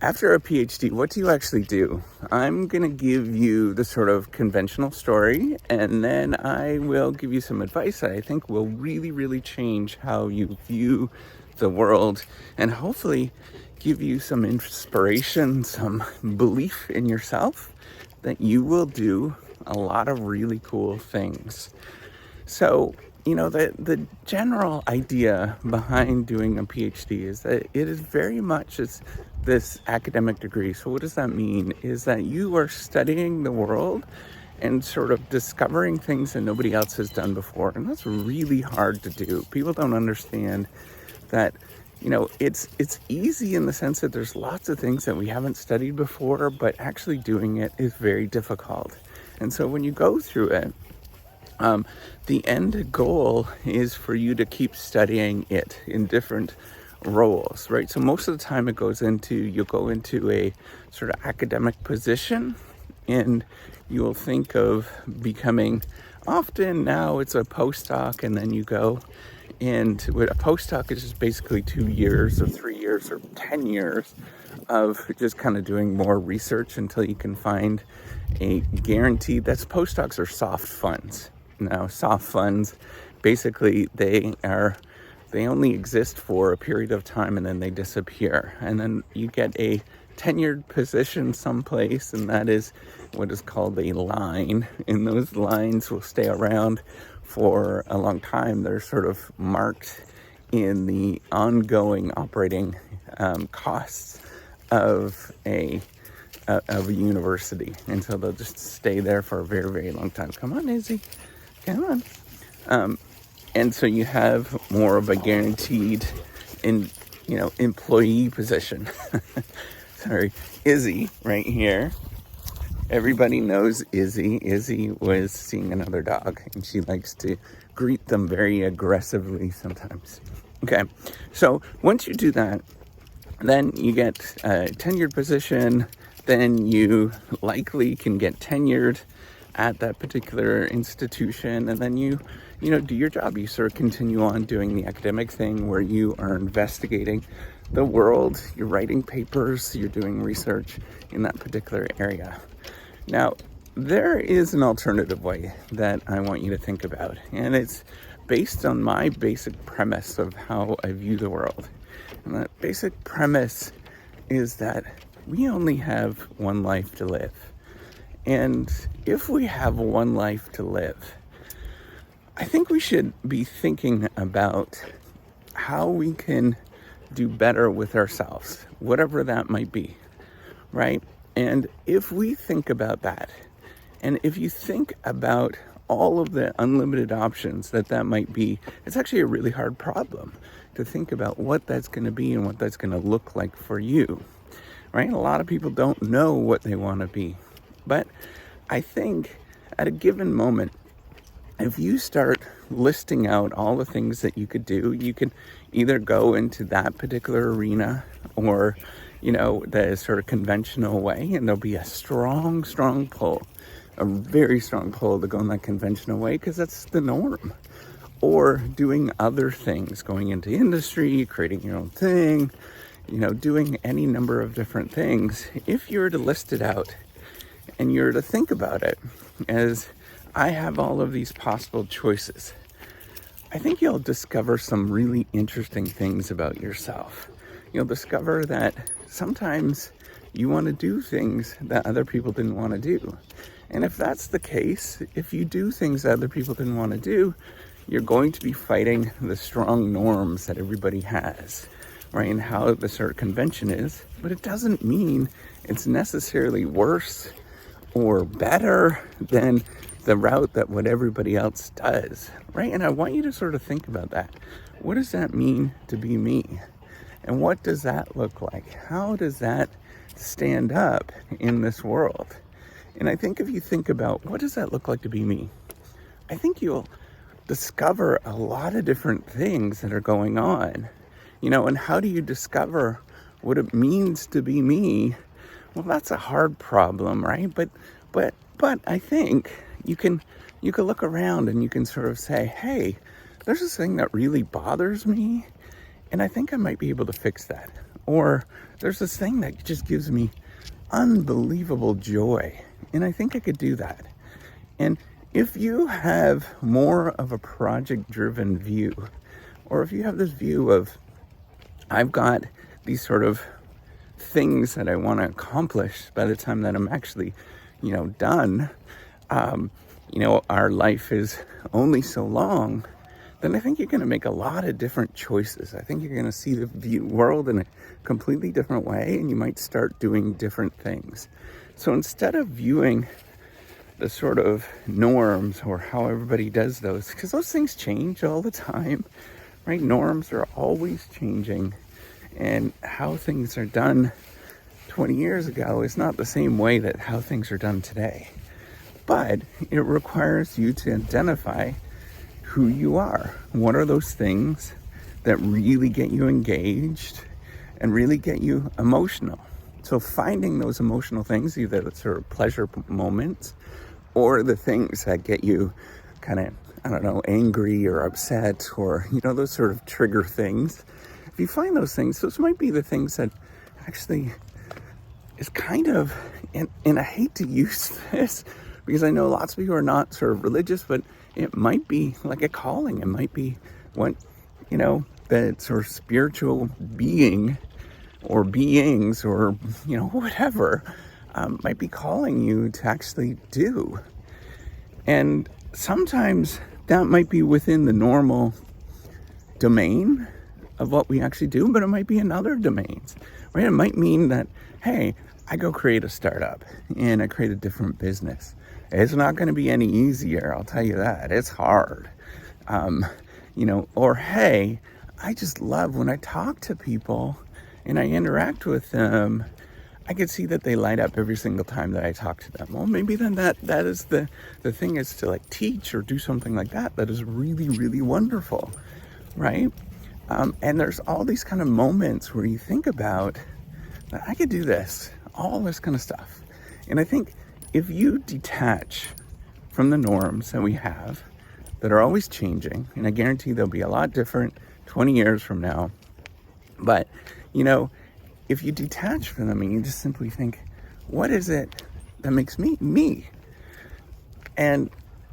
After a PhD, what do you actually do? I'm going to give you the sort of conventional story, and then I will give you some advice that I think will really, really change how you view the world, and hopefully give you some inspiration, some belief in yourself that you will do a lot of really cool things. So, the general idea behind doing a PhD is that it is very much this academic degree. So what does that mean? Is that you are studying the world and sort of discovering things that nobody else has done before. And that's really hard to do. People don't understand that, it's easy in the sense that there's lots of things that we haven't studied before, but actually doing it is very difficult. And so when you go through it, the end goal is for you to keep studying it in different roles, right? So most of the time you'll go into a sort of academic position, and you'll think of becoming, often now it's a postdoc, and then you go, and what a postdoc is just basically 2 years or 3 years or 10 years of just kind of doing more research until you can find a guaranteed, postdocs are soft funds. Now, soft funds, basically, they only exist for a period of time and then they disappear. And then you get a tenured position someplace, and that is what is called a line. And those lines will stay around for a long time. They're sort of marked in the ongoing operating costs of a university. And so they'll just stay there for a very, very long time. Come on, Izzy. Come on. And so you have more of a guaranteed employee position. Sorry, Izzy right here. Everybody knows Izzy. Izzy was seeing another dog, and she likes to greet them very aggressively sometimes. Okay, so once you do that, then you get a tenured position. Then you likely can get tenured at that particular institution, and then you do your job. You sort of continue on doing the academic thing where you are investigating the world, you're writing papers, you're doing research in that particular area. Now, there is an alternative way that I want you to think about, and it's based on my basic premise of how I view the world. And that basic premise is that we only have one life to live. And if we have one life to live, I think we should be thinking about how we can do better with ourselves, whatever that might be, right? And if we think about that, and if you think about all of the unlimited options that might be, it's actually a really hard problem to think about what that's going to be and what that's going to look like for you, right? A lot of people don't know what they want to be. But I think at a given moment, if you start listing out all the things that you could do, you can either go into that particular arena or, the sort of conventional way, and there'll be a strong pull, a very strong pull to go in that conventional way because that's the norm. Or doing other things, going into industry, creating your own thing, doing any number of different things. If you were to list it out, and you're to think about it as I have all of these possible choices, I think you'll discover some really interesting things about yourself. You'll discover that sometimes you want to do things that other people didn't want to do. And if that's the case, if you do things that other people didn't want to do, you're going to be fighting the strong norms that everybody has, right? And how the sort of convention is. But it doesn't mean it's necessarily worse or better than the route that what everybody else does, right? And I want you to sort of think about that. What does that mean to be me? And what does that look like? How does that stand up in this world? And I think if you think about what does that look like to be me, I think you'll discover a lot of different things that are going on, and how do you discover what it means to be me? Well, that's a hard problem, right? But I think you can look around and you can sort of say, hey, there's this thing that really bothers me, and I think I might be able to fix that. Or there's this thing that just gives me unbelievable joy, and I think I could do that. And if you have more of a project-driven view, or if you have this view of, I've got these sort of things that I want to accomplish by the time that I'm actually, done, our life is only so long, then I think you're going to make a lot of different choices. I think you're going to see the world in a completely different way, and you might start doing different things. So instead of viewing the sort of norms or how everybody does those, because those things change all the time, right? Norms are always changing, and how things are done 20 years ago is not the same way that how things are done today. But it requires you to identify who you are. What are those things that really get you engaged and really get you emotional? So finding those emotional things, either the sort of pleasure moments or the things that get you kind of, angry or upset, or, those sort of trigger things. If you find those things, those might be the things that actually is kind of, and I hate to use this because I know lots of people are not sort of religious, but it might be like a calling. It might be what, that sort of spiritual being or beings or, whatever, might be calling you to actually do. And sometimes that might be within the normal domain of what we actually do, but it might be in other domains, right? It might mean that, hey, I go create a startup and I create a different business. It's not going to be any easier, I'll tell you that. It's hard. Or hey, I just love when I talk to people and I interact with them, I can see that they light up every single time that I talk to them. Well, maybe then that is the thing, is to like teach or do something like that is really, really wonderful, right? And there's all these kind of moments where you think about, I could do this, all this kind of stuff. And I think if you detach from the norms that we have that are always changing, and I guarantee they'll be a lot different 20 years from now, but, if you detach from them and you just simply think, what is it that makes me me? And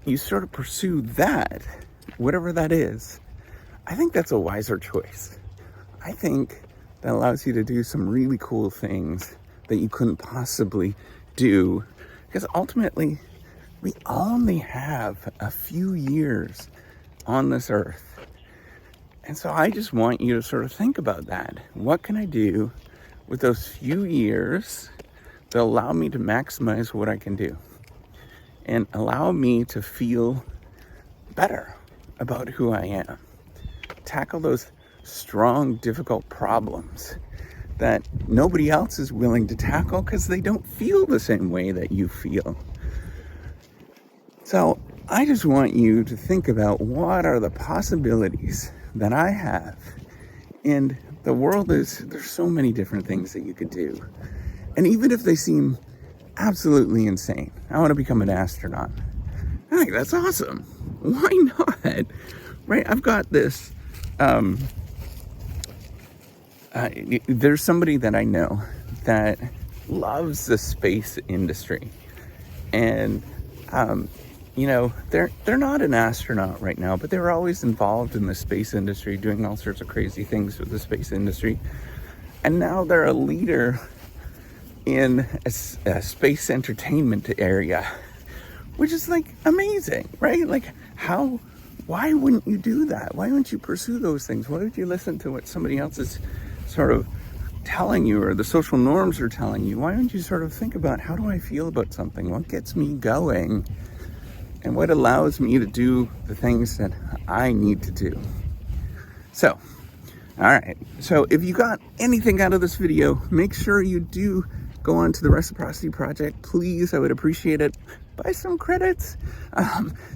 you sort of pursue that, whatever that is, I think that's a wiser choice. I think that allows you to do some really cool things that you couldn't possibly do, because ultimately we only have a few years on this earth. And so I just want you to sort of think about that. What can I do with those few years that allow me to maximize what I can do and allow me to feel better about who I am? Tackle those strong, difficult problems that nobody else is willing to tackle because they don't feel the same way that you feel. So I just want you to think about, what are the possibilities that I have? And the world there's so many different things that you could do. And even if they seem absolutely insane, I want to become an astronaut. I think that's awesome. Why not? Right? I've got this, there's somebody that I know that loves the space industry. And, they're not an astronaut right now, but they were always involved in the space industry, doing all sorts of crazy things with the space industry. And now they're a leader in a space entertainment area, which is like amazing, right? Like why wouldn't you do that? Why wouldn't you pursue those things? Why would you listen to what somebody else is sort of telling you, or the social norms are telling you? Why don't you sort of think about, how do I feel about something? What gets me going? And what allows me to do the things that I need to do? So, all right. So if you got anything out of this video, make sure you do go on to the Reciprocity Project. Please, I would appreciate it. Buy some credits.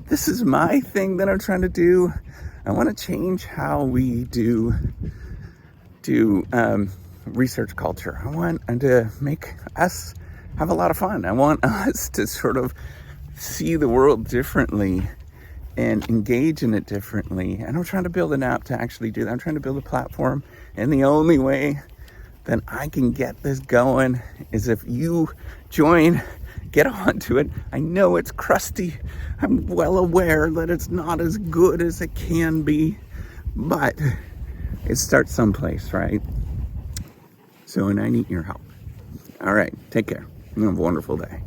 This is my thing that I'm trying to do. I want to change how we do research culture. I want to make us have a lot of fun. I want us to sort of see the world differently and engage in it differently. And I'm trying to build an app to actually do that. I'm trying to build a platform. And the only way then I can get this going is if you join, get onto it. I know it's crusty. I'm well aware that it's not as good as it can be, but it starts someplace, right? So, and I need your help. All right, take care. Have a wonderful day.